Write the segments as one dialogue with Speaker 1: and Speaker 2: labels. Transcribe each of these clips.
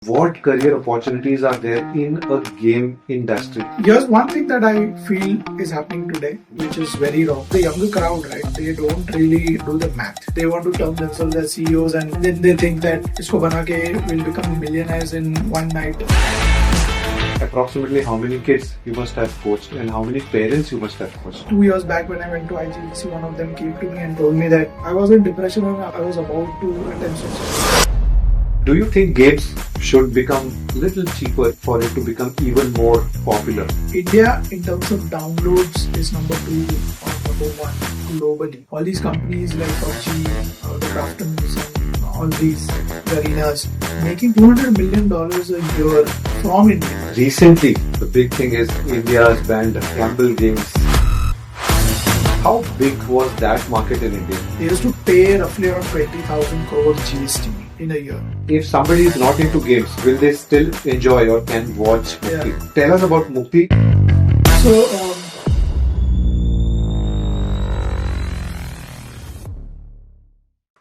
Speaker 1: what career opportunities are there in a game industry?
Speaker 2: Here's one thing that I feel is happening today, which is very wrong. The younger crowd, right? They don't really do the math. They want to term themselves as CEOs, and then they think that isko bana ke will become millionaires in one night.
Speaker 1: Approximately how many kids you must have coached and how many parents you must have coached?
Speaker 2: 2 years back when I went to IGDC, one of them came to me and told me that I was in depression and I was about to attempt suicide.
Speaker 1: Do you think games should become a little cheaper for it to become even more popular?
Speaker 2: India, in terms of downloads, is number 2 or number 1 globally. All these companies like PUBG, the Craftons, and all these arenas making $200 million a year from India.
Speaker 1: Recently, the big thing is India's banned gamble games. How big was that market in India?
Speaker 2: They used to pay roughly around 20,000 crore GST in a year.
Speaker 1: If somebody is not into games, will they still enjoy or can watch Mukti?
Speaker 2: Yeah.
Speaker 1: Tell us about Mukti.
Speaker 2: So,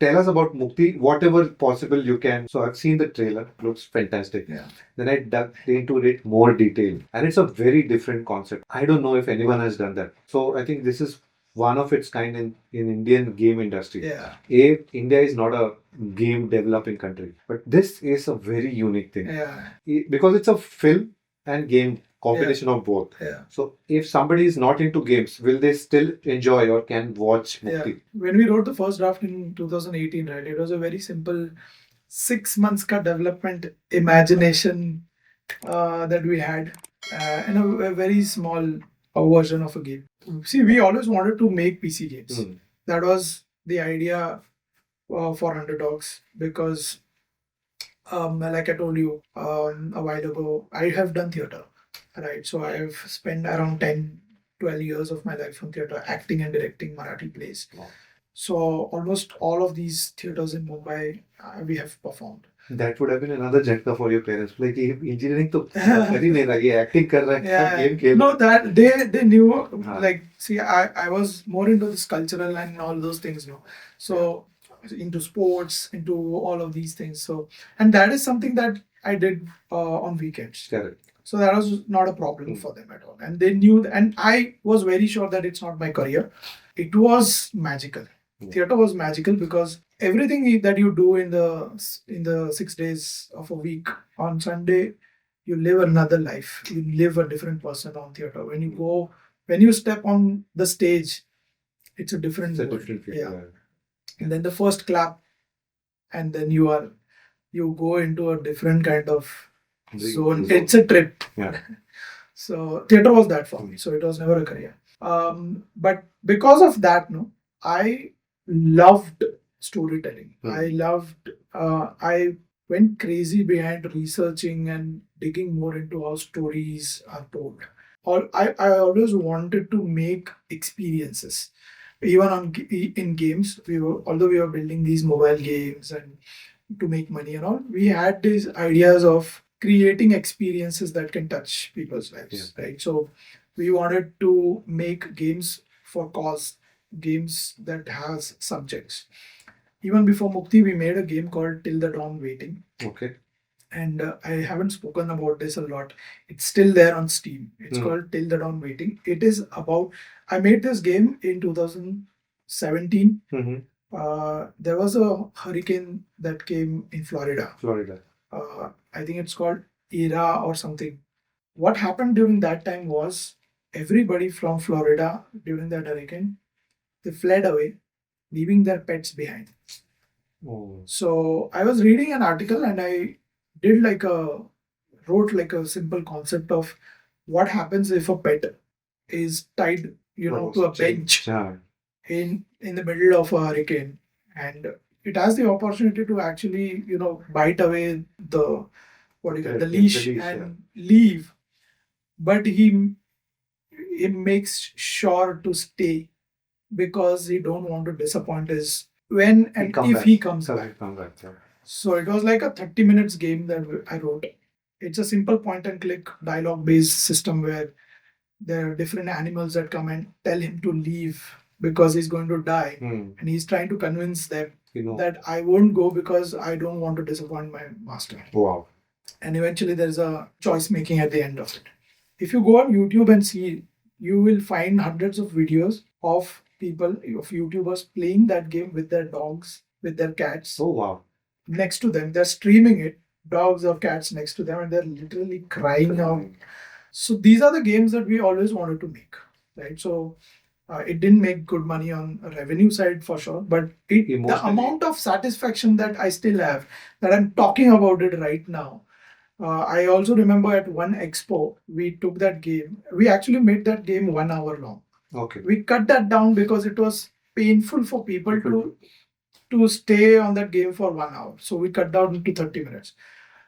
Speaker 1: Tell us about Mukti, whatever possible you can. So I've seen the trailer, looks fantastic.
Speaker 2: Yeah.
Speaker 1: Then I dug into it more detail. And it's a very different concept. I don't know if anyone has done that. So I think this is one of its kind in Indian game industry.
Speaker 2: yeah.
Speaker 1: India is not a game developing country. But this is a very unique thing.
Speaker 2: Yeah.
Speaker 1: Because it's a film and game combination of both.
Speaker 2: Yeah.
Speaker 1: So if somebody is not into games, will they still enjoy or can watch Mukti?
Speaker 2: Yeah. When we wrote the first draft in 2018, right, it was a very simple 6 months ka development imagination that we had in a very small version of a game. See, we always wanted to make PC games. That was the idea for Underdogs because, like I told you a while ago, I have done theatre. Right, so I have spent around 10-12 years of my life on theatre, acting and directing Marathi plays.
Speaker 1: Wow.
Speaker 2: So almost all of these theatres in Mumbai, we have performed.
Speaker 1: That would have been another jhatka for your parents. Like, engineering to kar hi nahi raha, ye acting kar raha hai, game khel.
Speaker 2: No, that they knew. Like, see, I was more into this cultural and all those things, no. So into sports, into all of these things. So, and that is something that I did on weekends.
Speaker 1: Correct.
Speaker 2: So that was not a problem for them at all. And they knew, and I was very sure that it's not my career. It was magical. Theatre was magical because everything that you do in the 6 days of a week, on Sunday, you live another life. You live a different person on theatre. When you step on the stage, it's a different world. Yeah. And then the first clap, and then you go into a different kind of zone. It's a trip.
Speaker 1: Yeah.
Speaker 2: So theatre was that for me. So it was never a career. But because of that, I loved storytelling. I went crazy behind researching and digging more into how stories are told. I always wanted to make experiences. Even in games, although we were building these mobile games and to make money and all, we had these ideas of creating experiences that can touch people's lives, right? So we wanted to make games for cause, games that has subjects. Even before Mukti, we made a game called Till the Dawn Waiting.
Speaker 1: Okay.
Speaker 2: And I haven't spoken about this a lot. It's still there on Steam. It's called Till the Dawn Waiting. It is about, I made this game in 2017. There was a hurricane that came in Florida. I think it's called Era or something. What happened during that time was everybody from Florida during that hurricane, they fled away, leaving their pets behind.
Speaker 1: Oh.
Speaker 2: So I was reading an article and I wrote like a simple concept of what happens if a pet is tied, to a bench in the middle of a hurricane, and it has the opportunity to actually, bite away the leash and leave, but he makes sure to stay because he don't want to disappoint his he comes back. So it was like a 30 minutes game that I wrote. It's a simple point and click dialogue based system where there are different animals that come and tell him to leave because he's going to die, and he's trying to convince them that I won't go because I don't want to disappoint my master.
Speaker 1: Wow.
Speaker 2: and eventually there's a choice making at the end of it. If you go on YouTube and see, you will find hundreds of videos of people, of YouTubers playing that game with their dogs, with their cats.
Speaker 1: Oh wow.
Speaker 2: Next to them. They're streaming it, dogs or cats next to them, and they're literally crying out. So these are the games that we always wanted to make, right? So it didn't make good money on a revenue side for sure, but the amount of satisfaction that I still have, that I'm talking about it right now. I also remember at one expo, we took that game. We actually made that game 1 hour long.
Speaker 1: Okay.
Speaker 2: We cut that down because it was painful for people to stay on that game for 1 hour. So we cut down to 30 minutes.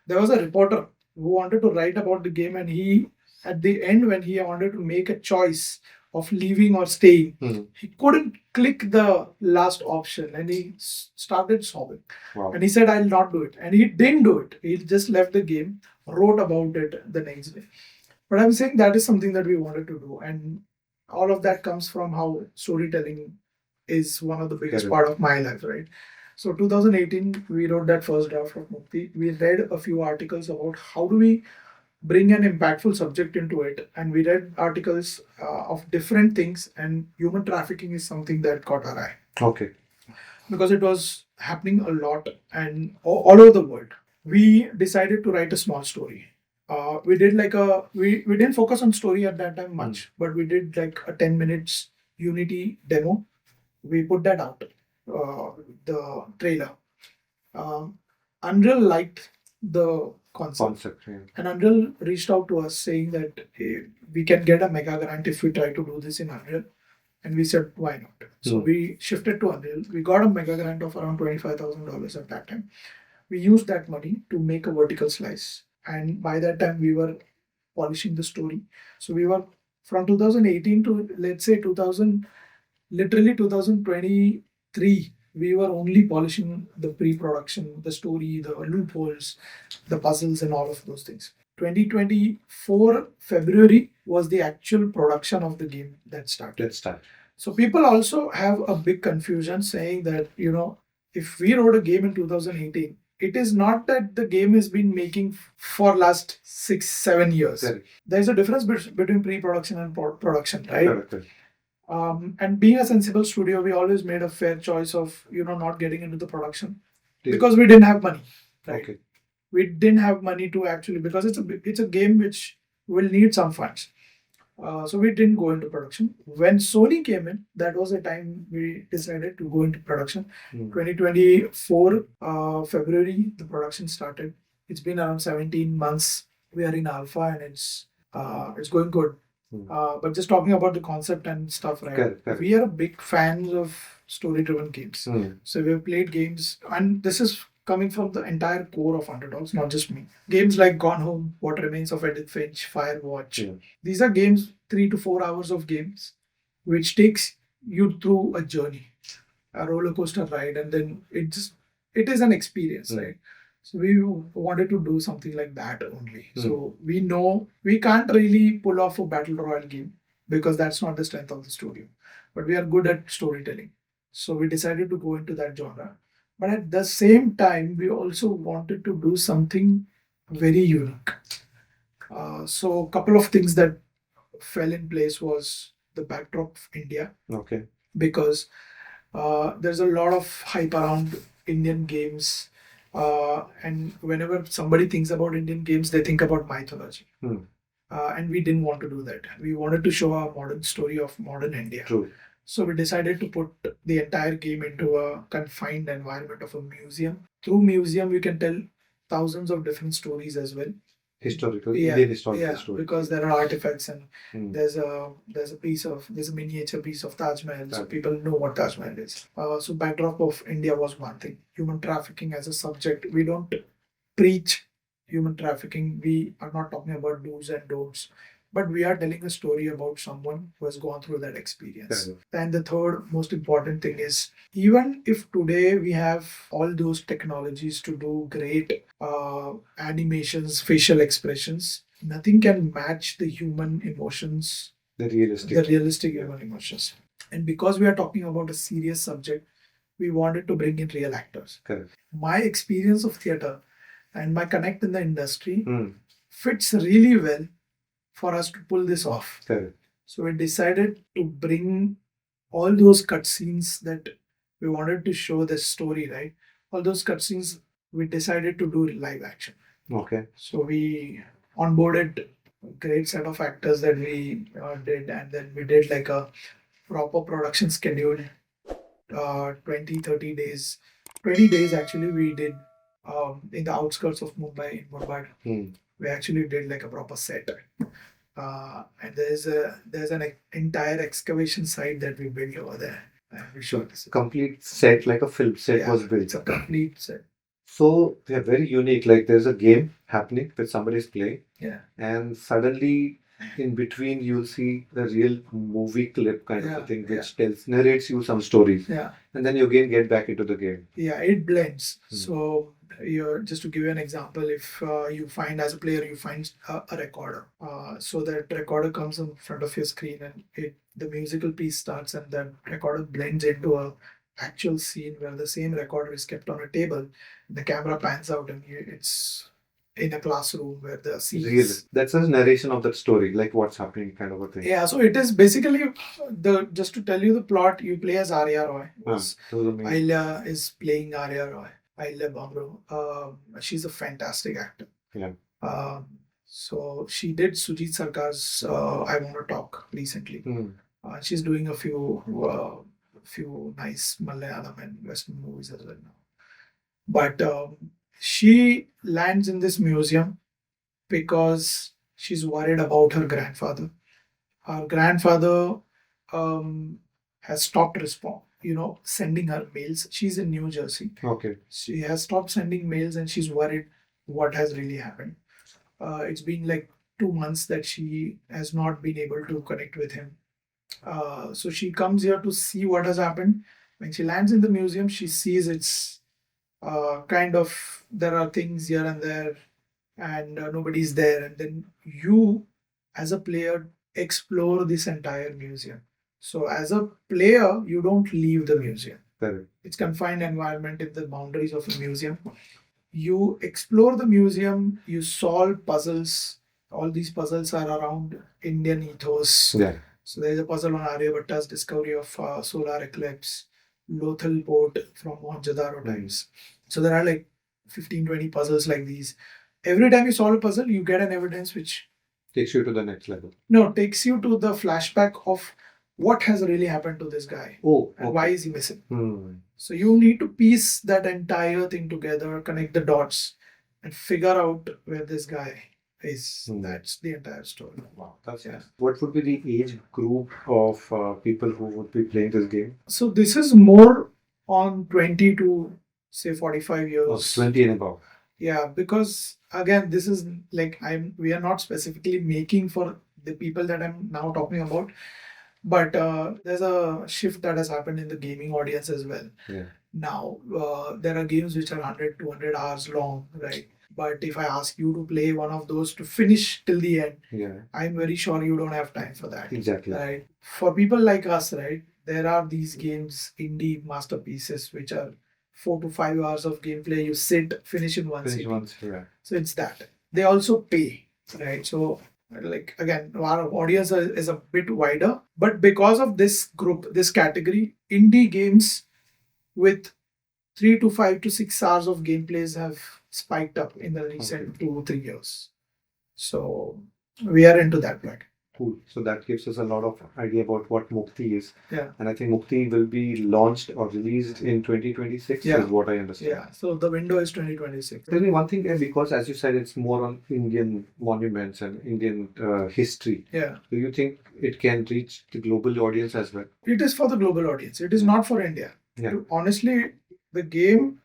Speaker 2: There was a reporter who wanted to write about the game, and he, at the end, when he wanted to make a choice of leaving or staying, he couldn't click the last option, and he started sobbing.
Speaker 1: Wow.
Speaker 2: And he said, "I'll not do it." And he didn't do it. He just left the game, wrote about it the next day. But I'm saying that is something that we wanted to do. And all of that comes from how storytelling is one of the biggest part of my life, right? So 2018, we wrote that first draft of Mukti. We read a few articles about how do we bring an impactful subject into it, and we read articles of different things, and human trafficking is something that caught our eye.
Speaker 1: Okay.
Speaker 2: Because it was happening a lot and all over the world. We decided to write a small story. We did like we didn't focus on story at that time much, but we did like a 10 minutes Unity demo. We put that out, the trailer. Unreal liked the concept.
Speaker 1: Yeah.
Speaker 2: And Unreal reached out to us saying that, hey, we can get a mega grant if we try to do this in Unreal. And we said, why not? So we shifted to Unreal. We got a mega grant of around $25,000 at that time. We used that money to make a vertical slice. And by that time, we were polishing the story. So we were from 2018 to, let's say, 2023, we were only polishing the pre-production, the story, the loopholes, the puzzles, and all of those things. 2024 February was the actual production of the game that started. So people also have a big confusion saying that, if we wrote a game in 2018, it is not that the game has been making for last 6-7 years. Correct. There's a difference between pre-production and production, right? Correct. And being a sensible studio, we always made a fair choice of not getting into the production because we didn't have money. Right? Okay. We didn't have money to actually, because it's a game which will need some funds. So we didn't go into production. When Sony came in, that was the time we decided to go into production. 2024 February, the production started. It's been around 17 months. We are in alpha, and it's going good. But just talking about the concept and stuff, right? Correct. We are a big fans of story-driven games. So we've played games, and this is coming from the entire core of Underdogs, not just me. Games like Gone Home, What Remains of Edith Finch, Firewatch. These are games, 3 to 4 hours of games, which takes you through a journey, a roller coaster ride, and then it is an experience, right? So we wanted to do something like that only. So we know we can't really pull off a battle royale game because that's not the strength of the studio. But we are good at storytelling. So we decided to go into that genre. But at the same time, we also wanted to do something very unique. So a couple of things that fell in place was the backdrop of India. Okay. Because there's a lot of hype around Indian games. And whenever somebody thinks about Indian games, they think about mythology. And we didn't want to do that. We wanted to show a modern story of modern India. True. So we decided to put the entire game into a confined environment of a museum. Through museum, you can tell thousands of different stories as well. Indian historical stories. Because there are artifacts, and there's a miniature piece of Taj Mahal, so people know what Taj Mahal is. So backdrop of India was one thing. Human trafficking as a subject. We don't preach human trafficking. We are not talking about do's and don'ts. But we are telling a story about someone who has gone through that experience. And the third most important thing is, even if today we have all those technologies to do great animations, facial expressions, nothing can match the human emotions, the realistic human emotions. And because we are talking about a serious subject, we wanted to bring in real actors. Correct. My experience of theatre and my connect in the industry
Speaker 1: Hmm.
Speaker 2: fits really well for us to pull this off.
Speaker 1: Correct.
Speaker 2: So we decided to bring all those cutscenes that we wanted to show the story, right? All those cutscenes we decided to do live action.
Speaker 1: Okay.
Speaker 2: So we onboarded a great set of actors that we did, and then we did like a proper production schedule, 20, 30 days. 20 days actually we did in the outskirts of Mumbai, in Mumbai.
Speaker 1: Hmm.
Speaker 2: We actually did like a proper set. And there's an entire excavation site that we built over there. And we shot this.
Speaker 1: Complete set, like a film set, was built.
Speaker 2: It's a complete set.
Speaker 1: So they're very unique. Like there's a game happening that somebody's playing,
Speaker 2: Yeah.
Speaker 1: and suddenly in between you'll see the real movie clip kind of a
Speaker 2: Yeah,
Speaker 1: thing, which narrates you some stories,
Speaker 2: Yeah.
Speaker 1: and then you again get back into the game.
Speaker 2: Yeah, it blends.
Speaker 1: Hmm.
Speaker 2: So, just to give you an example, if you find as a player, you find a recorder. So that recorder comes in front of your screen, and the musical piece starts, and that recorder blends into a actual scene where the same recorder is kept on a table. The camera pans out, and it's in a classroom where the scene
Speaker 1: Real. That's a narration of that story, like what's happening, kind of a thing.
Speaker 2: Yeah, so it is basically just to tell you the plot. You play as Arya Roy.
Speaker 1: Those are main-
Speaker 2: Ayla is playing Arya Roy. Ayla Bamro. She's a fantastic actor.
Speaker 1: Yeah.
Speaker 2: So she did Sujit Sarkar's I Want to Talk recently.
Speaker 1: Hmm.
Speaker 2: She's doing a few nice Malayalam and Western movies as well now. But she lands in this museum because she's worried about her grandfather. Her grandfather has stopped sending her mails. She's in New Jersey.
Speaker 1: Okay.
Speaker 2: She has stopped sending mails, and she's worried what has really happened. It's been like 2 months that she has not been able to connect with him. So she comes here to see what has happened. When she lands in the museum, she sees it's kind of, there are things here and there, and nobody's there. And then you, as a player, explore this entire museum. So as a player, you don't leave the museum.
Speaker 1: Correct.
Speaker 2: It's confined environment in the boundaries of a museum. You explore the museum, you solve puzzles. All these puzzles are around Indian ethos.
Speaker 1: Yeah.
Speaker 2: So there is a puzzle on Aryabhatta's discovery of solar eclipse, Lothal port from Mohenjo-daro times. So there are like 15, 20 puzzles like these. Every time you solve a puzzle, you get an evidence which
Speaker 1: Takes you to the next level.
Speaker 2: takes you to the flashback of what has really happened to this guy.
Speaker 1: Oh,
Speaker 2: And why is he missing?
Speaker 1: Hmm.
Speaker 2: So you need to piece that entire thing together, connect the dots, and figure out where this guy is. That's the entire story.
Speaker 1: Wow, that's nice. What would be the age group of people who would be playing this game?
Speaker 2: So this is more on 20 to say 45 years.
Speaker 1: Oh, 20 and above.
Speaker 2: Yeah, because again, this is like we are not specifically making for the people that I'm now talking about, but there's a shift that has happened in the gaming audience as well.
Speaker 1: Yeah.
Speaker 2: Now there are games which are 100, 200 hours long, right? But if I ask you to play one of those to finish till the end, I'm very sure you don't have time for that.
Speaker 1: Exactly.
Speaker 2: Right? For people like us, right, there are these games, indie masterpieces, which are 4 to 5 hours of gameplay. You sit, finish in one sitting.
Speaker 1: Yeah.
Speaker 2: So it's that. They also pay, right? So like again, our audience is a bit wider, but because of this group, this category, indie games with 3 to 5 to 6 hours of gameplays have spiked up in the recent 2-3 years. So we are into that bracket.
Speaker 1: Cool. So that gives us a lot of idea about what Mukti is.
Speaker 2: Yeah.
Speaker 1: And I think Mukti will be launched or released in 2026 is what I understand.
Speaker 2: Yeah. So the window is 2026.
Speaker 1: Tell me one thing, because as you said, it's more on Indian monuments and Indian history.
Speaker 2: Yeah.
Speaker 1: Do you think it can reach the global audience as well?
Speaker 2: It is for the global audience. It is not for India.
Speaker 1: Yeah.
Speaker 2: Honestly, the game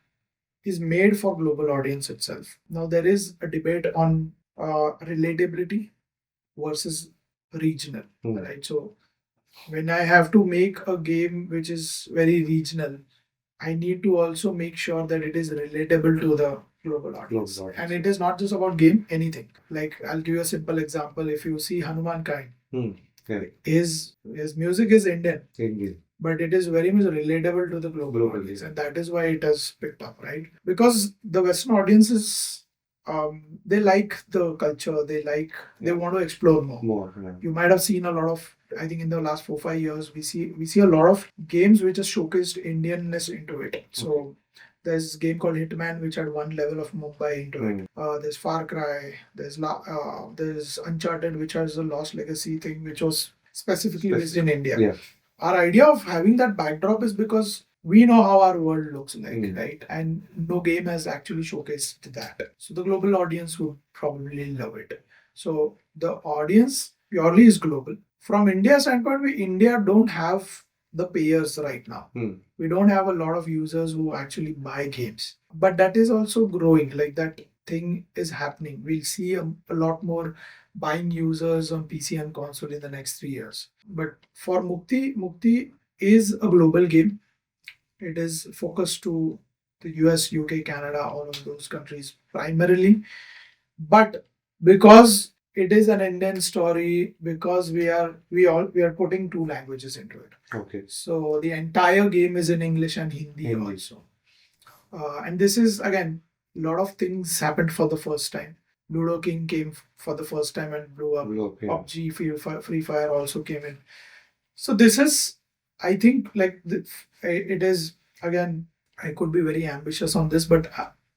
Speaker 2: is made for global audience itself. Now there is a debate on relatability versus regional, right? So when I have to make a game which is very regional, I need to also make sure that it is relatable to the global audience. And it is not just about game, anything. Like I'll give you a simple example. If you see Hanuman Kind, his music is Indian. But it is very much relatable to the global audience, and that is why it has picked up, right? Because the Western audience is they like the culture. They want to explore more.
Speaker 1: More. Yeah.
Speaker 2: You might have seen a lot of. I think in the last 4-5 years, we see a lot of games which has showcased Indianness into it. So there's a game called Hitman which had one level of Mumbai into it. There's Far Cry. There's Uncharted which has a Lost Legacy thing which was specifically based in India.
Speaker 1: Yeah.
Speaker 2: Our idea of having that backdrop is because we know how our world looks like, right? And no game has actually showcased that. So the global audience would probably love it. So the audience purely is global. From India's standpoint, India don't have the payers right now. We don't have a lot of users who actually buy games. But that is also growing. Like that thing is happening. We'll see a lot more buying users on PC and console in the next 3 years. But for Mukti is a global game. It is focused to the US, UK, Canada, all of those countries primarily. But because it is an Indian story, because we are putting 2 languages into it.
Speaker 1: Okay.
Speaker 2: So the entire game is in English and Hindi. Also. And this is again, a lot of things happened for the first time. Ludo King came for the first time and blew up. PUBG, Free Fire also came in. So this is, I think, like it is again. I could be very ambitious on this, but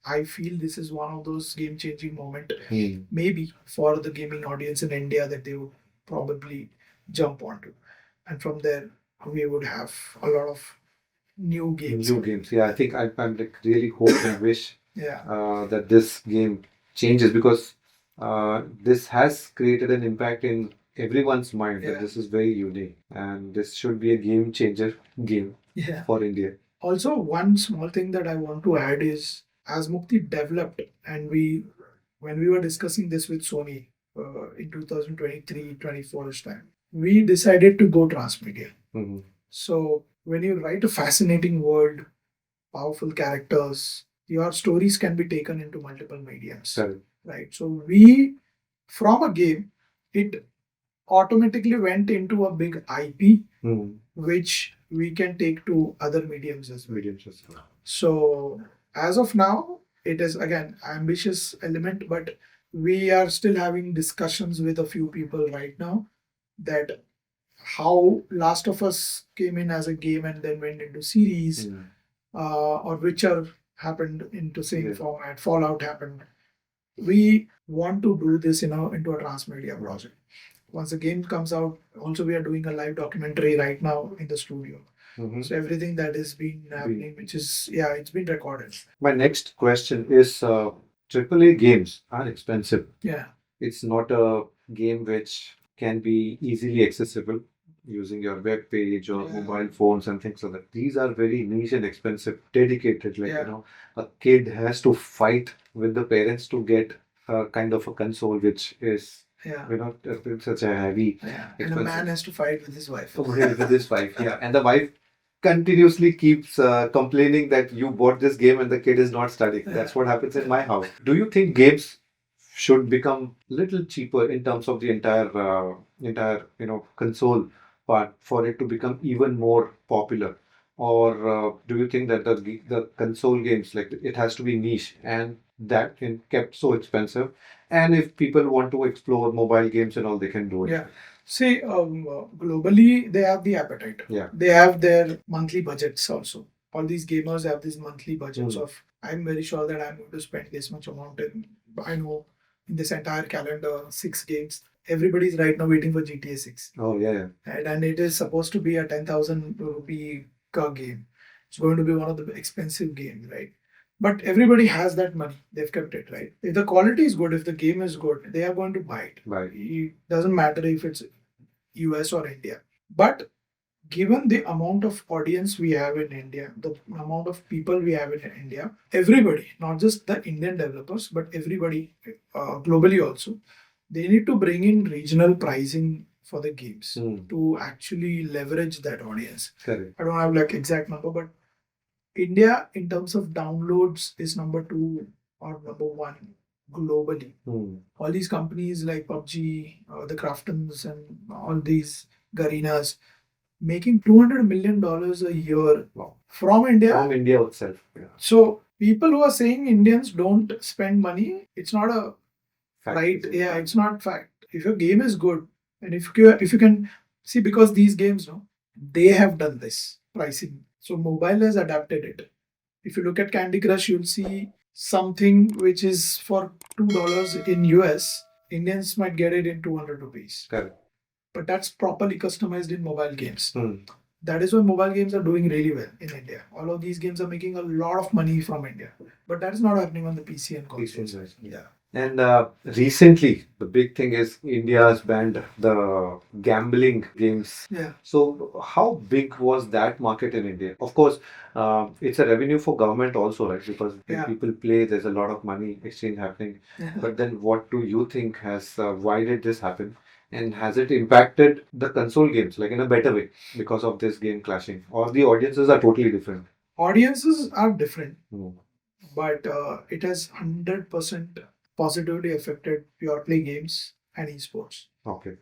Speaker 2: I feel this is one of those game-changing moments, maybe for the gaming audience in India that they would probably jump onto, and from there we would have a lot of new games.
Speaker 1: Yeah, I think I'm like really hope and wish
Speaker 2: Yeah.
Speaker 1: that this game changes because this has created an impact in everyone's mind that this is very unique and this should be a game changer game for India.
Speaker 2: Also, one small thing that I want to add is as Mukti developed and when we were discussing this with Sony in 2023-24ish time, we decided to go transmedia. So when you write a fascinating world, powerful characters, your stories can be taken into multiple mediums. Right. So we, from a game, it automatically went into a big IP, which we can take to other mediums as well. So as of now, it is again ambitious element, but we are still having discussions with a few people right now that how Last of Us came in as a game and then went into series, or Witcher happened into same format, Fallout happened. We want to do this, into a transmedia project. Once the game comes out, also we are doing a live documentary right now in the studio. So everything that has been happening, which is, it's been recorded.
Speaker 1: My next question is, AAA games are expensive.
Speaker 2: Yeah.
Speaker 1: It's not a game which can be easily accessible using your web page or mobile phones and things like that. These are very niche and expensive, dedicated. A kid has to fight with the parents to get a kind of a console which is such a heavy.
Speaker 2: And a man has to fight with his wife.
Speaker 1: With his wife, and the wife continuously keeps complaining that you bought this game and the kid is not studying. That's what happens in my house. Do you think games should become little cheaper in terms of the entire console part for it to become even more popular? Or do you think that the console games, like, it has to be niche and that kept so expensive, and if people want to explore mobile games and all, they can do it?
Speaker 2: See, globally, they have the appetite. They have their monthly budgets also. All these gamers have these monthly budgets of, I'm very sure that I'm going to spend this much amount in, I know, in this entire calendar, 6 games. Everybody's right now waiting for GTA 6.
Speaker 1: Oh, yeah.
Speaker 2: And it is supposed to be a 10,000 rupee game. It's going to be one of the expensive games, right? But everybody has that money. They've kept it, right? If the quality is good, if the game is good, they are going to buy it.
Speaker 1: Right.
Speaker 2: It doesn't matter if it's US or India. But given the amount of audience we have in India, the amount of people we have in India, everybody, not just the Indian developers, but everybody globally also, they need to bring in regional pricing for the games to actually leverage that audience.
Speaker 1: Correct.
Speaker 2: I don't have like exact number, but India in terms of downloads is number 2 or number 1 globally. All these companies like PUBG, the Craftons and all these Garenas making $200 million a year from India.
Speaker 1: From India itself.
Speaker 2: So people who are saying Indians don't spend money, it's not a
Speaker 1: Fact
Speaker 2: right.
Speaker 1: is-
Speaker 2: Yeah, it's not fact. If your game is good, and if you can see, because these games, no, they have done this pricing. So mobile has adapted it. If you look at Candy Crush, you'll see something which is for $2 in US. Indians might get it in 200 rupees.
Speaker 1: Correct.
Speaker 2: But that's properly customized in mobile games.
Speaker 1: Hmm.
Speaker 2: That is why mobile games are doing really well in India. All of these games are making a lot of money from India. But that is not happening on the PC and consoles.
Speaker 1: PC, right.
Speaker 2: Yeah.
Speaker 1: And recently, the big thing is India has banned the gambling games.
Speaker 2: Yeah.
Speaker 1: So, how big was that market in India? Of course, it's a revenue for government also, right? Because when
Speaker 2: Yeah.
Speaker 1: people play, there's a lot of money exchange happening.
Speaker 2: Yeah.
Speaker 1: But then, what do you think has? Why did this happen? And has it impacted the console games like in a better way because of this game clashing? Or the audiences are totally different?
Speaker 2: Audiences are different,
Speaker 1: Hmm.
Speaker 2: but it has 100% positively affected pure play games and esports.
Speaker 1: Okay.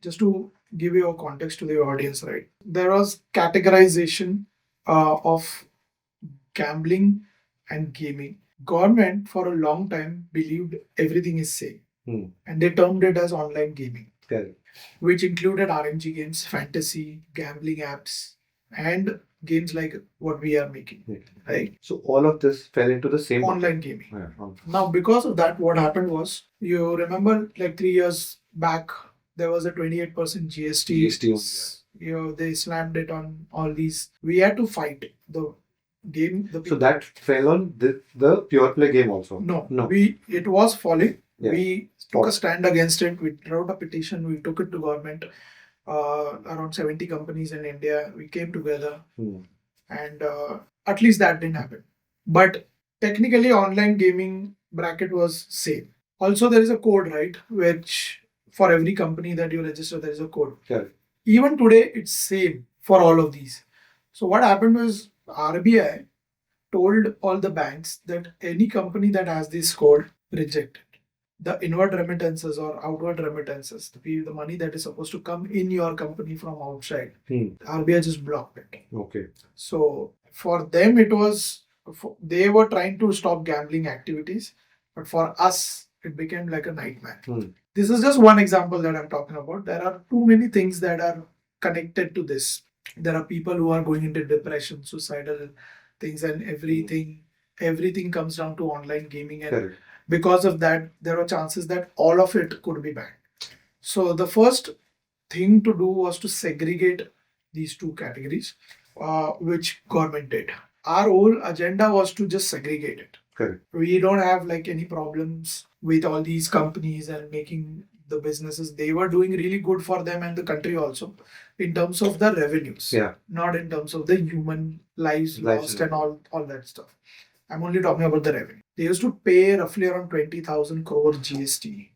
Speaker 2: Just to give you a context to the audience, right? There was categorization of gambling and gaming. Government for a long time believed everything is same,
Speaker 1: Hmm.
Speaker 2: and they termed it as online gaming,
Speaker 1: Correct.
Speaker 2: which included RMG games, fantasy, gambling apps, and games like what we are making,
Speaker 1: Yeah.
Speaker 2: right?
Speaker 1: So all of this fell into the same
Speaker 2: Online gaming.
Speaker 1: Yeah.
Speaker 2: Now, because of that, what happened was, you remember like 3 years back, there was a 28% GST.
Speaker 1: GST on,
Speaker 2: You know, they slammed it on all these. We had to fight the game.
Speaker 1: So that fell on the pure play game also.
Speaker 2: No,
Speaker 1: No.
Speaker 2: it was falling.
Speaker 1: Yeah.
Speaker 2: We took a stand against it. We wrote a petition. We took it to government. Around 70 companies in India. We came together,
Speaker 1: Hmm.
Speaker 2: and at least that didn't happen. But technically, online gaming bracket was same. Also, there is a code, right? Which for every company that you register, there is a code.
Speaker 1: Correct.
Speaker 2: Even today, it's same for all of these. So what happened was, RBI told all the banks that any company that has this code, reject it. The inward remittances or outward remittances, the money that is supposed to come in your company from outside,
Speaker 1: Hmm.
Speaker 2: RBI just blocked it.
Speaker 1: Okay.
Speaker 2: So for them, it was, they were trying to stop gambling activities, but for us, it became like a nightmare.
Speaker 1: Hmm.
Speaker 2: This is just one example that I'm talking about. There are too many things that are connected to this. There are people who are going into depression, suicidal things, and everything comes down to online gaming, and
Speaker 1: Correct.
Speaker 2: because of that, there are chances that all of it could be banned. So the first thing to do was to segregate these two categories, which government did. Our whole agenda was to just segregate it.
Speaker 1: Correct.
Speaker 2: We don't have like any problems with all these companies and making the businesses. They were doing really good for them and the country also, in terms of the revenues.
Speaker 1: Yeah.
Speaker 2: Not in terms of the human lives lost and all that stuff. I'm only talking about the revenue. They used to pay roughly around 20,000 crore GST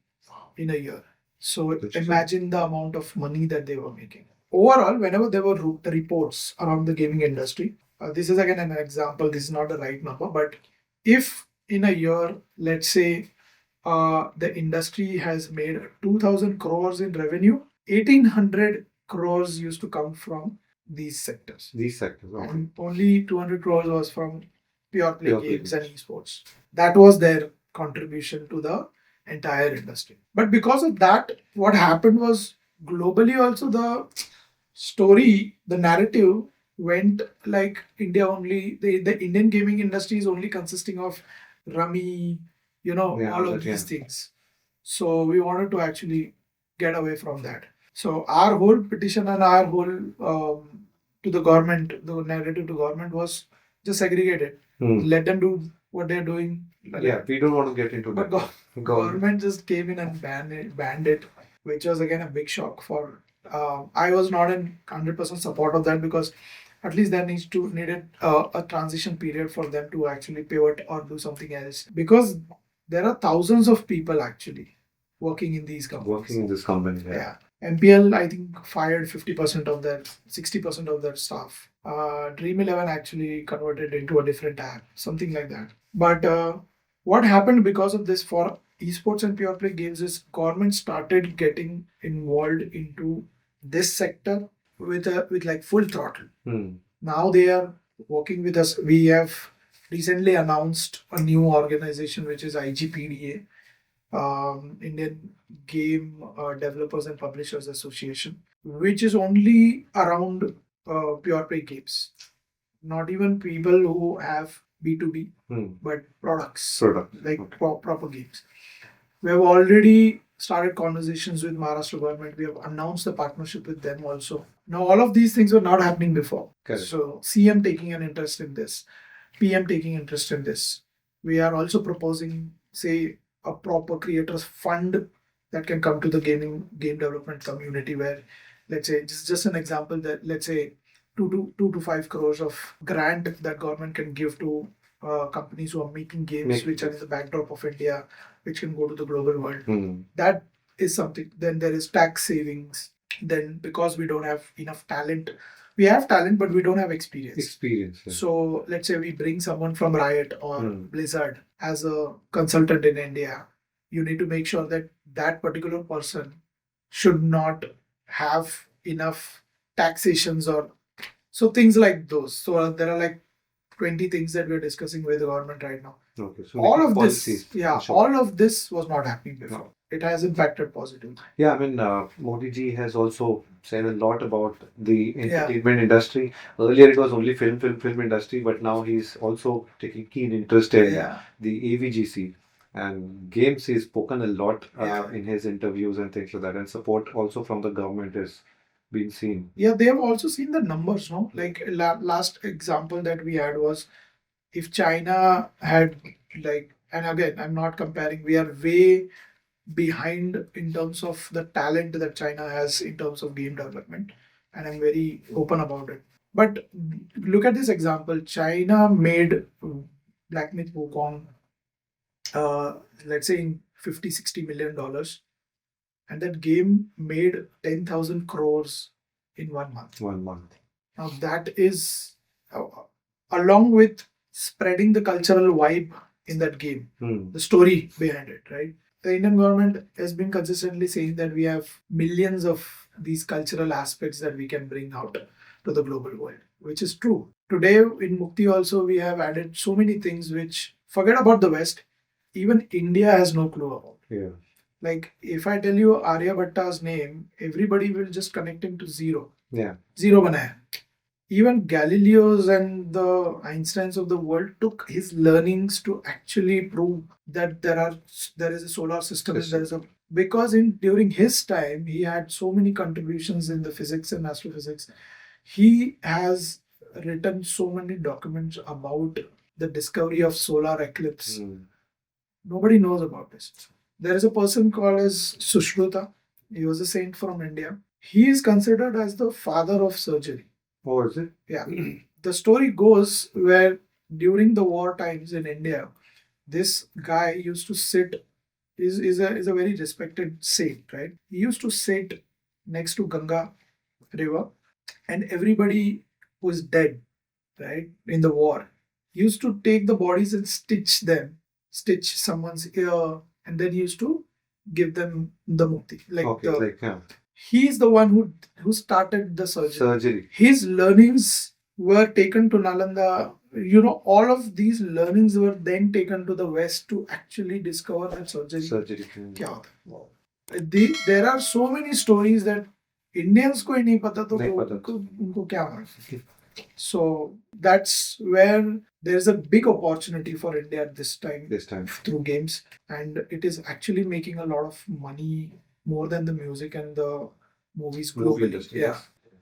Speaker 2: in a year. So imagine the amount of money that they were making. Overall, whenever there were reports around the gaming industry, this is again an example, this is not the right number, but if in a year, let's say, the industry has made 2,000 crores in revenue, 1,800 crores used to come from these sectors.
Speaker 1: These sectors. Okay.
Speaker 2: And only 200 crores was from pure play
Speaker 1: Pure play
Speaker 2: games and esports. That was their contribution to the entire industry. But because of that, what happened was, globally also the story, the narrative went like India only, the Indian gaming industry is only consisting of rummy, all of these things. So we wanted to actually get away from that. So our whole petition and our whole to the government, the narrative to government was just segregate it. Let them do what they're doing.
Speaker 1: Yeah, we don't want to get into
Speaker 2: But
Speaker 1: that.
Speaker 2: government just came in and banned it, which was again a big shock for. I was not in 100% support of that, because at least there needed a transition period for them to actually pivot or do something else, because there are thousands of people actually working in these companies.
Speaker 1: Working in this company.
Speaker 2: Yeah. MPL, I think, fired 50% of their, 60% of their staff. Dream 11 actually converted into a different app, something like that. But what happened because of this for esports and pure play games is, government started getting involved into this sector with like full throttle. Now they are working with us. We have recently announced a new organization which is IGPDA, Indian Game Developers and Publishers Association, which is only around pure play games. Not even people who have B2B, but products, like proper games. We have already started conversations with Maharashtra government. We have announced the partnership with them also. Now, all of these things were not happening before.
Speaker 1: Correct.
Speaker 2: So, CM taking an interest in this, PM taking interest in this. We are also proposing, say, a proper creators fund that can come to the game development community, where, let's say, just an example, that let's say 2 to 5 crores of grant that government can give to companies who are making games which are in the backdrop of India, which can go to the global world. That is something. Then there is tax savings. Then, because we don't have enough talent, we have talent, but we don't have experience.
Speaker 1: Yeah.
Speaker 2: So let's say we bring someone from Riot or Blizzard as a consultant in India. You need to make sure that that particular person should not have enough taxations or so things like those. So there are like 20 things that we're discussing with the government right now.
Speaker 1: Okay. So
Speaker 2: all of
Speaker 1: policies,
Speaker 2: this, all of this was not happening before. No. It has impacted positively.
Speaker 1: Yeah, I mean, Modi ji has also said a lot about the entertainment industry. Earlier, it was only film industry, but now he's also taking keen interest in the AVGC. And games, he's spoken a lot in his interviews and things like that. And support also from the government is been seen.
Speaker 2: Yeah, they have also seen the numbers, no? Like last example that we had was, if China had and again, I'm not comparing, we are way behind in terms of the talent that China has in terms of game development, and I'm very open about it. But look at this example. China made Black Myth Wukong, let's say in $50-60 million, and that game made 10,000 crores in 1 month.
Speaker 1: 1 month.
Speaker 2: Now that is, along with spreading the cultural vibe in that game, the story behind it, right? The Indian government has been consistently saying that we have millions of these cultural aspects that we can bring out to the global world, which is true. Today in Mukti also, we have added so many things which, forget about the West, even India has no clue about.
Speaker 1: Yeah.
Speaker 2: Like, if I tell you Aryabhatta's name, everybody will just connect him to zero.
Speaker 1: Yeah.
Speaker 2: Zero banaya. Even Galileo's and the Einsteins of the world took his learnings to actually prove that there is a solar system. And because during his time, he had so many contributions in the physics and astrophysics. He has written so many documents about the discovery of solar eclipse. Nobody knows about this. There is a person called as Sushruta. He was a saint from India. He is considered as the father of surgery.
Speaker 1: Oh, is it?
Speaker 2: Yeah. The story goes where during the war times in India, this guy used to sit, is a very respected saint, right? He used to sit next to Ganga river, and everybody who is dead, right, in the war, used to take the bodies and stitch someone's ear, and then he used to give them the mukti. He's the one who started the surgery. His learnings were taken to Nalanda. All of these learnings were then taken to the West to actually discover that surgery. Wow. There are so many stories that Indians ko hi nahi pata, to unko kya maruf. So that's where there is a big opportunity for India at this time through games, and it is actually making a lot of money, more than the music and the movies globally. Yeah.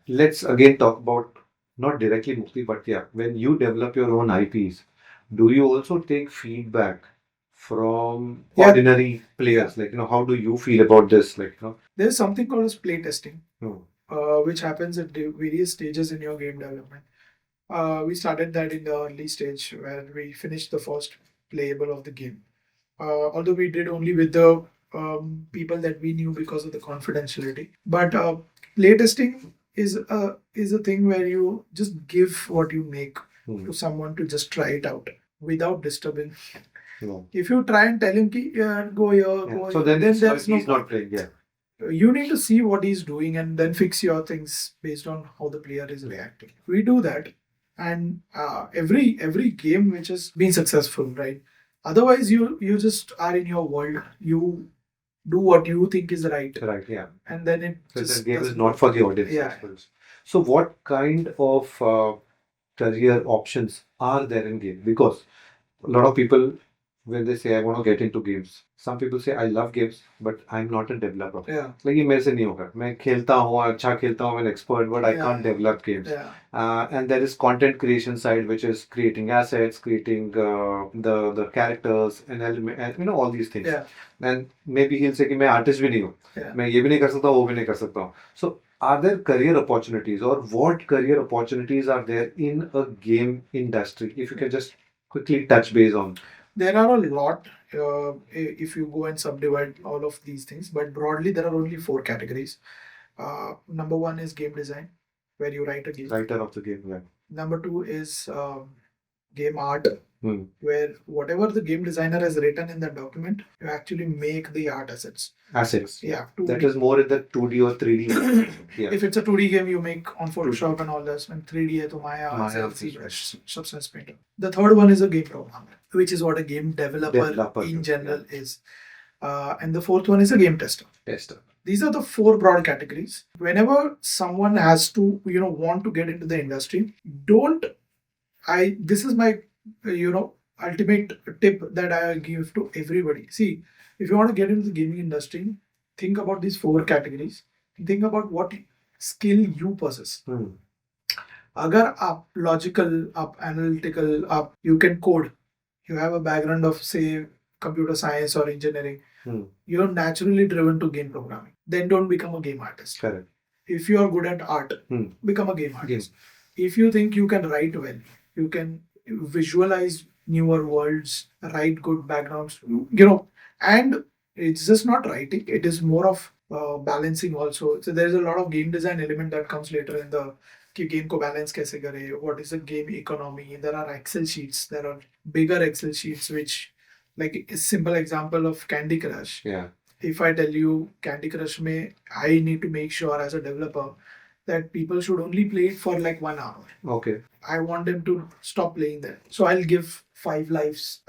Speaker 1: Let's again talk about not directly Mukti, but when you develop your own IPs, do you also take feedback from ordinary players? How do you feel about this?
Speaker 2: There's something called as play testing, which happens at various stages in your game development. We started that in the early stage where we finished the first playable of the game. Although we did only with the people that we knew because of the confidentiality. But playtesting is a thing where you just give what you make to someone to just try it out without disturbing.
Speaker 1: No.
Speaker 2: If you try and tell him go here, go
Speaker 1: so
Speaker 2: here,
Speaker 1: then he's not playing. Yeah.
Speaker 2: You need to see what he's doing and then fix your things based on how the player is reacting. We do that, and every game which has been successful, right? Otherwise, you just are in your world. You do what you think is right,
Speaker 1: Right, yeah.
Speaker 2: and then it
Speaker 1: So
Speaker 2: just
Speaker 1: the game is
Speaker 2: doesn't
Speaker 1: not
Speaker 2: work.
Speaker 1: for the audience. I
Speaker 2: Yeah.
Speaker 1: suppose. So what kind of career options are there in game? Because a lot of people, when they say I want to get into games, some people say I love games, but I'm not a developer.
Speaker 2: Yeah.
Speaker 1: Like ये मेरे से नहीं होगा. मैं खेलता हूँ, अच्छा खेलता हूँ, I'm an expert, but I
Speaker 2: Yeah.
Speaker 1: can't develop games.
Speaker 2: Yeah.
Speaker 1: And there is content creation side, which is creating assets, creating the characters and element, and you know all these things.
Speaker 2: Yeah.
Speaker 1: And maybe he'll say कि मैं artist भी नहीं हूँ.
Speaker 2: Yeah.
Speaker 1: मैं ये भी नहीं कर सकता, वो भी नहीं कर सकता हूँ. So are there career opportunities, or what career opportunities are there in a game industry? If you can just quickly touch base on.
Speaker 2: There are a lot if you go and subdivide all of these things, but broadly there are only 4 categories. Number 1 is game design, where you write a game.
Speaker 1: Writer of the game, right?
Speaker 2: Number 2 is game art,
Speaker 1: Hmm.
Speaker 2: where whatever the game designer has written in the document, you actually make the art assets.
Speaker 1: Assets.
Speaker 2: Yeah,
Speaker 1: That is more in the 2D or 3D. Yeah.
Speaker 2: If it's a 2D game, you make on Photoshop and all this. And 3D है तो Maya,
Speaker 1: Maya,
Speaker 2: ZBrush, Substance Painter. The third one is a game programmer, which is what a game developer in general is. And the fourth one is a game tester. These are the 4 broad categories. Whenever someone has to, want to get into the industry, this is my, ultimate tip that I give to everybody. See, if you want to get into the gaming industry, think about these 4 categories. Think about what skill you possess. अगर आप logical, आप analytical, आप you can code, you have a background of say computer science or engineering, you're naturally driven to game programming. Then don't become a game artist.
Speaker 1: Correct.
Speaker 2: If you are good at art, become a game artist. If you think you can write well, you can visualize newer worlds, write good backgrounds, and it's just not writing, it is more of balancing also. So there's a lot of game design element that comes later in the game ko balance kaise kare, what is the game economy. There are Excel sheets, there are bigger Excel sheets, which like a simple example of Candy Crush.
Speaker 1: Yeah.
Speaker 2: If I tell you Candy Crush mein, I need to make sure as a developer that people should only play it for like 1 hour.
Speaker 1: Okay.
Speaker 2: I want them to stop playing that. So I'll give 5 lives.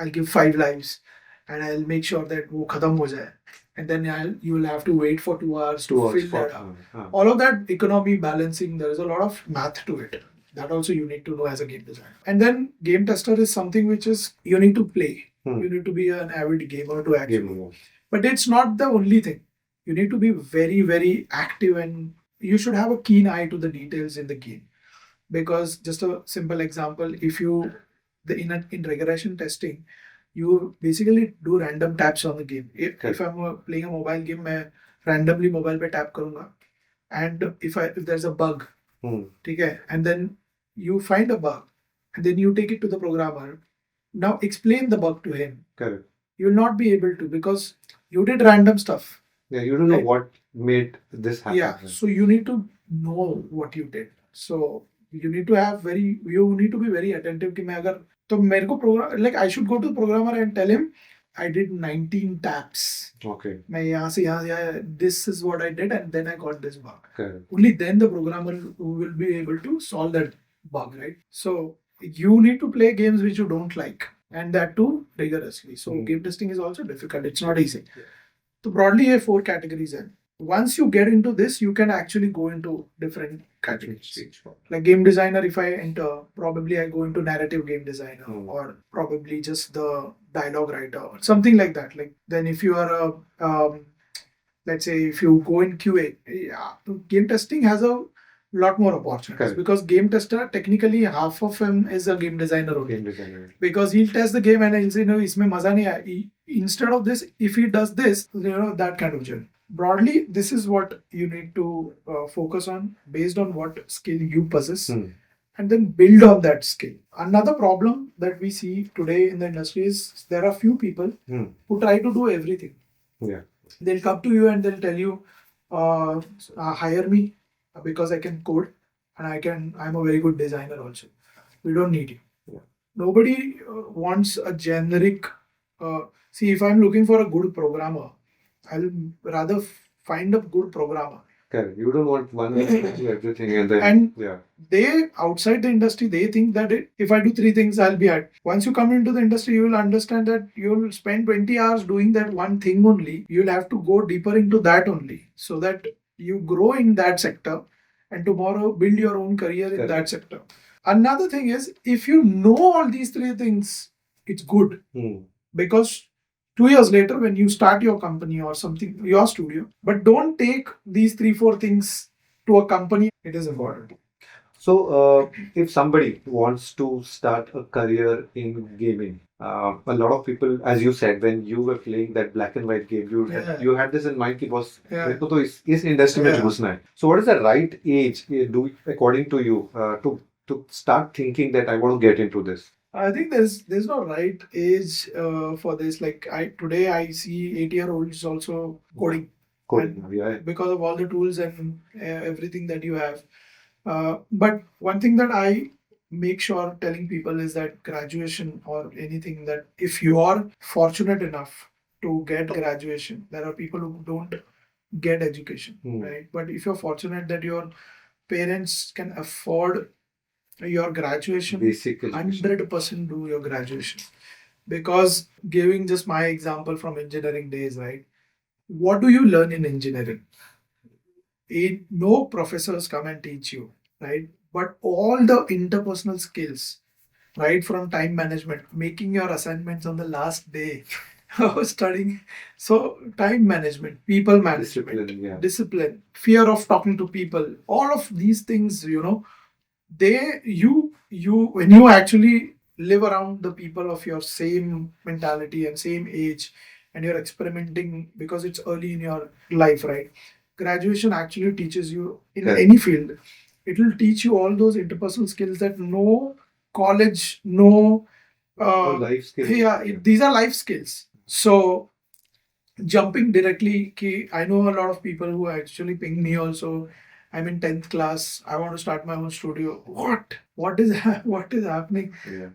Speaker 2: And I'll make sure that wo khatam ho jaye. And then you will have to wait for 2 hours to fill that up. All of that economy balancing, there is a lot of math to it. That also you need to know as a game designer. And then game tester is something which is you need to play. You need to be an avid gamer to actually. But it's not the only thing. You need to be very, very active, and you should have a keen eye to the details in the game. Because just a simple example, if you in regression testing, you basically do random taps on the game. If I'm playing a mobile game, I randomly mobile pe tap karunga, and if there's a bug, okay, and then you find a bug, and then you take it to the programmer. Now explain the bug to him.
Speaker 1: Correct.
Speaker 2: You will not be able to, because you did random stuff.
Speaker 1: Yeah, you don't know what made this happen.
Speaker 2: Yeah, so you need to know what you did. So you need to be very attentive. कि मैं अगर तो मेरे को program, like I should go to the programmer and tell him I did 19 taps.
Speaker 1: Okay.
Speaker 2: मैं यहाँ से यहाँ, this is what I did, and then I got this bug.
Speaker 1: Correct.
Speaker 2: Only then the programmer will be able to solve that bug, right? So you need to play games which you don't like, and that too rigorously. So game testing is also difficult. It's not easy. So broadly, here 4 categories. And once you get into this, you can actually go into different categories. Like game designer, if I enter, probably I go into narrative game designer, or probably just the dialogue writer, or something like that. Like then if you are let's say if you go in QA, game testing has a lot more opportunities. Because game tester, technically half of him is a game designer only. Because he'll test the game and he'll say, no, isme maza nahi aaya. Instead of this, if he does this, that kind of journey. Broadly, this is what you need to focus on based on what skill you possess, and then build on that skill. Another problem that we see today in the industry is there are few people who try to do everything.
Speaker 1: Yeah.
Speaker 2: They'll come to you and they'll tell you, hire me because I can code and I'm a very good designer also. We don't need you. Yeah. Nobody wants a generic. See, if I'm looking for a good programmer, I'll rather find a good programmer
Speaker 1: Correct. You don't want one to do everything and then
Speaker 2: And
Speaker 1: yeah.
Speaker 2: they, outside the industry, they think that if I do 3 things, I'll be at. Once you come into the industry, you will understand that you'll spend 20 hours doing that one thing only. You'll have to go deeper into that only, so that you grow in that sector and tomorrow build your own career in
Speaker 1: Correct.
Speaker 2: that sector. Another thing is, if you know all these 3 things, it's good. Because 2 years later, when you start your company or something, your studio, but don't take these 3-4 things to a company. It is important.
Speaker 1: So, if somebody wants to start a career in gaming, a lot of people, as you said, when you were playing that black and white game, you had this in mind कि boss, मेरे को तो इस industry में घुसना है. So, what is the right age, according to you, to start thinking that I want to get into this?
Speaker 2: I think there's no right age for this. Like today I see 8-year-olds also coding.
Speaker 1: Coding, yeah.
Speaker 2: Because of all the tools and everything that you have. But one thing that I make sure telling people is that graduation or anything, that if you are fortunate enough to get graduation, there are people who don't get education, right? But if you're fortunate that your parents can afford your graduation,
Speaker 1: Basic education.
Speaker 2: 100% do your graduation. Because giving just my example from engineering days, right? What do you learn in engineering? No professors come and teach you, right? But all the interpersonal skills, right, from time management, making your assignments on the last day of studying. So time management, people management, discipline, fear of talking to people, all of these things, when you actually live around the people of your same mentality and same age, and you're experimenting because it's early in your life, right? Graduation actually teaches you in any field. It will teach you all those interpersonal skills that no college, no
Speaker 1: life skills.
Speaker 2: These are life skills. So jumping directly, I know a lot of people who actually ping me also. I'm in 10th class. I want to start my own studio. What is happening?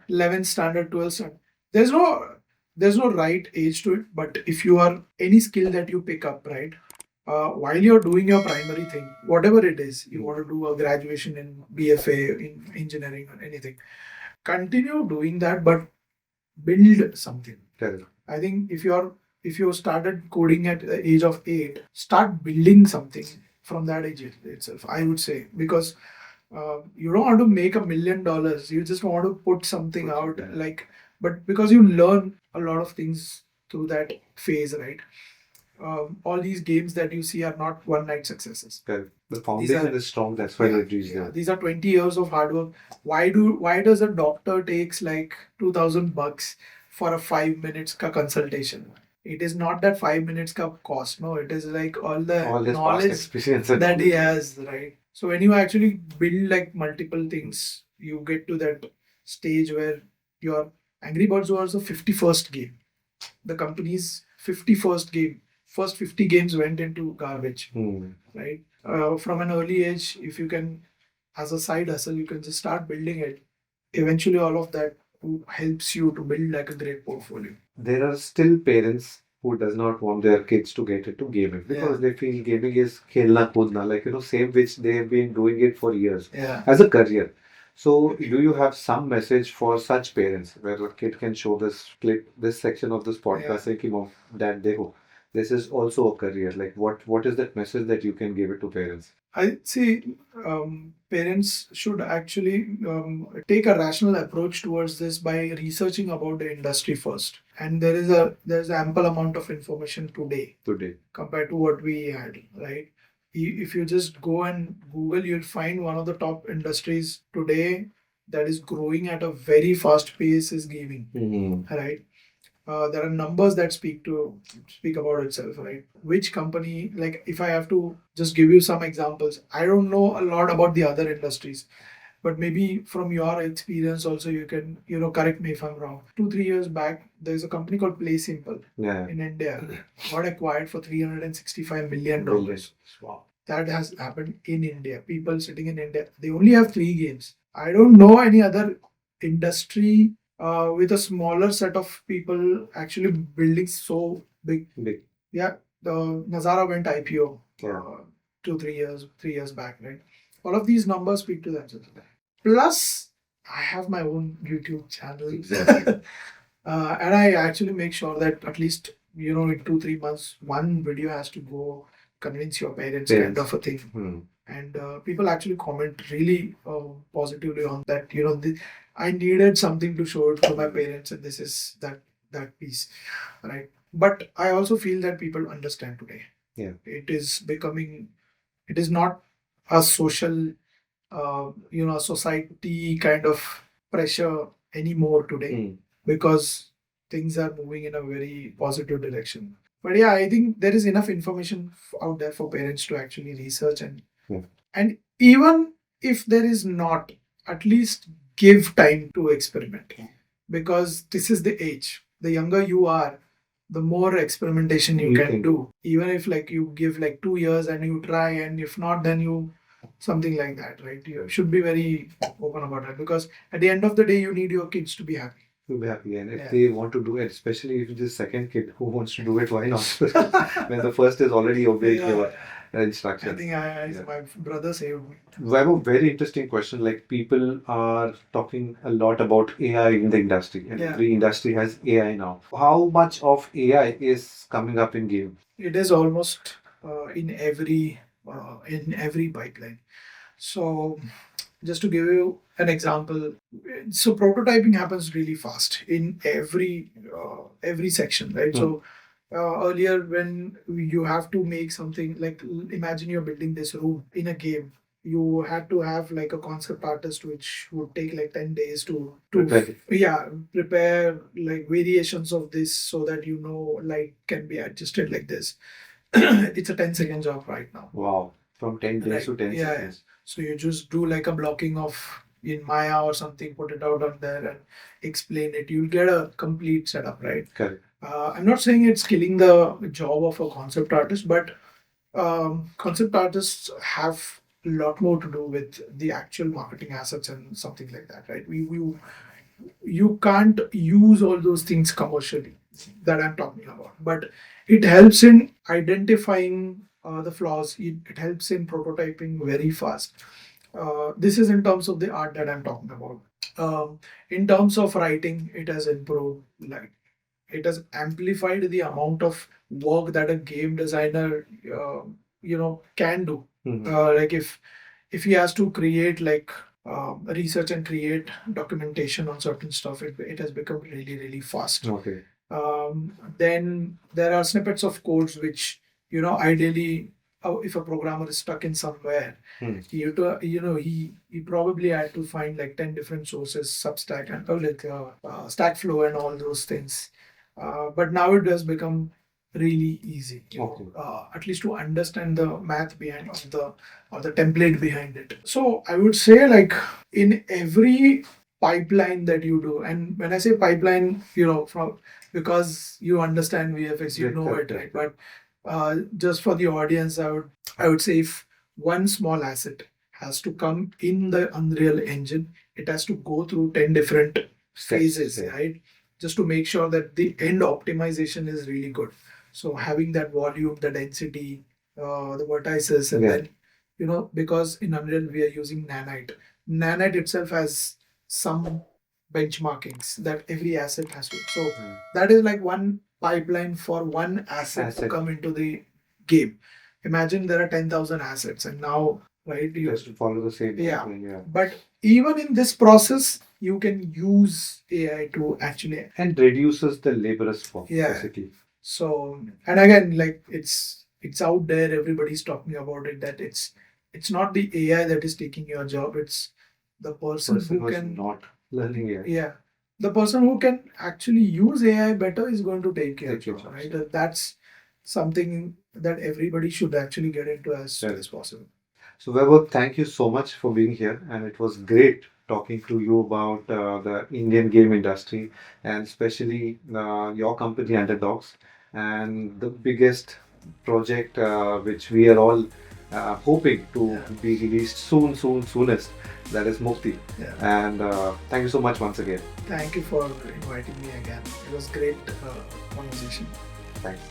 Speaker 2: 11th standard, 12th standard. There's no right age to it. But if you are any skill that you pick up, right, while you're doing your primary thing, whatever it is, you want to do a graduation in BFA in engineering or anything, continue doing that, but build something. I think if you started coding at the age of 8, start building something from that age itself, I would say. Because you don't want to make $1 million, you just want to put something out, but because you learn a lot of things through that phase, right? All these games that you see are not one night successes.
Speaker 1: The foundation is strong, that's why it reached there.
Speaker 2: These are 20 years of hard work. Why does a doctor takes like $2,000 for a 5 minutes ka consultation? It is not that 5 minutes ka cost. No, it is like all the knowledge that he has, right? So when you actually build like multiple things, you get to that stage where your Angry Birds was the 51st game. The company's 51st game. First 50 games went into garbage, right? From an early age, if you can, as a side hustle, you can just start building it. Eventually, all of that helps you to build like a great portfolio.
Speaker 1: There are still parents who does not want their kids to get into gaming because they feel gaming is khelna kudna, same which they have been doing it for years as a career. So, do you have some message for such parents where a kid can show this section of this podcast, say, ki, Mom, Dad, dekho, this is also a career. Like, what is that message that you can give it to parents?
Speaker 2: I see. Parents should actually take a rational approach towards this by researching about the industry first. And there's ample amount of information today compared to what we had, right? If you just go and Google, you'll find one of the top industries today that is growing at a very fast pace is gaming, right? There are numbers that speak about itself, right? Which company, like if I have to just give you some examples, I don't know a lot about the other industries, but maybe from your experience also you can, correct me if I'm wrong. 2-3 years back, there's a company called Play Simple in India, got acquired for $365 million. Wow. That has happened in India. People sitting in India, they only have 3 games. I don't know any other industry with a smaller set of people actually building so big. Yeah, the Nazara went IPO 3 years back, right? All of these numbers speak to themselves. Plus, I have my own YouTube channel.
Speaker 1: Exactly.
Speaker 2: And I actually make sure that at least, in 2-3 months, one video has to go convince your parents, kind of a thing.
Speaker 1: Hmm.
Speaker 2: And people actually comment really positively on that. I needed something to show it to my parents, and this is that piece, right? But I also feel that people understand today.
Speaker 1: Yeah.
Speaker 2: It is not a social, society kind of pressure anymore today,
Speaker 1: Hmm.
Speaker 2: because things are moving in a very positive direction. But yeah, I think there is enough information out there for parents to actually research, and even if there is not, at least give time to experiment, because this is the age. The younger you are, the more experimentation you can do. Even if like you give like 2 years and you try, and if not, then you something like that, right? You should be very open about it, because at the end of the day, you need your kids to be happy.
Speaker 1: To be happy, and if
Speaker 2: Yeah.
Speaker 1: they want to do it, especially if it's the second kid who wants to do it, why not? When the first is already obeying your
Speaker 2: I
Speaker 1: instructions.
Speaker 2: think my brother saved me.
Speaker 1: I have a very interesting question. Like, people are talking a lot about AI in the industry, and
Speaker 2: Yeah.
Speaker 1: every industry has AI now. How much of AI is coming up in game?
Speaker 2: It is almost in every pipeline. So, just to give you an example, so prototyping happens really fast in every section, right? So earlier, when you have to make something, like imagine you're building this room in a game, you had to have like a concept artist, which would take like 10 days to prepare like variations of this, so that light can be adjusted like this. It's a 10-second job right now.
Speaker 1: Wow, from 10 days to 10 seconds.
Speaker 2: So you just do like a blocking of in Maya or something, put it out on there and explain it. You'll get a complete setup, right?
Speaker 1: Correct.
Speaker 2: I'm not saying it's killing the job of a concept artist, but concept artists have a lot more to do with the actual marketing assets and something like that, right? You can't use all those things commercially that I'm talking about, but it helps in identifying the flaws. It helps in prototyping very fast. This is in terms of the art that I'm talking about. In terms of writing, it has improved. Like, it has amplified the amount of work that a game designer, can do. Like if he has to create like research and create documentation on certain stuff, it has become really, really fast.
Speaker 1: Okay.
Speaker 2: Then there are snippets of codes which, ideally, if a programmer is stuck in somewhere, he probably had to find like 10 different sources, Substack and Stackflow and all those things. But now it has become really easy, at least to understand the math behind or the template behind it. So I would say, like, in every pipeline that you do, and when I say pipeline, because you understand VFX, you know it, right? But just for the audience, I would say, if one small asset has to come in the Unreal Engine, it has to go through 10 different phases, right? Just to make sure that the end optimization is really good. So having that volume, the density, the vertices, and then, because in Unreal we are using Nanite. Nanite itself has some benchmarkings that every asset has to. So that is like one pipeline for one asset to come into the game. Imagine there are 10,000 assets, and now, right, you
Speaker 1: have to follow the same.
Speaker 2: But even in this process, you can use AI to actually,
Speaker 1: and reduces the laborers force, basically.
Speaker 2: So, and again, like, it's out there, everybody's talking about it, that it's not the AI that is taking your job, it's the person who can
Speaker 1: not learning AI.
Speaker 2: The person who can actually use AI better is going to take your job, right? That's something that everybody should actually get into as soon as possible.
Speaker 1: So Vaibhav, thank you so much for being here, and it was great talking to you about the Indian game industry, and especially your company Underdogs, and the biggest project which we are all hoping to be released soonest, that is Mukti. And thank you so much once again.
Speaker 2: Thank you for inviting me again. It was great conversation.
Speaker 1: Thanks.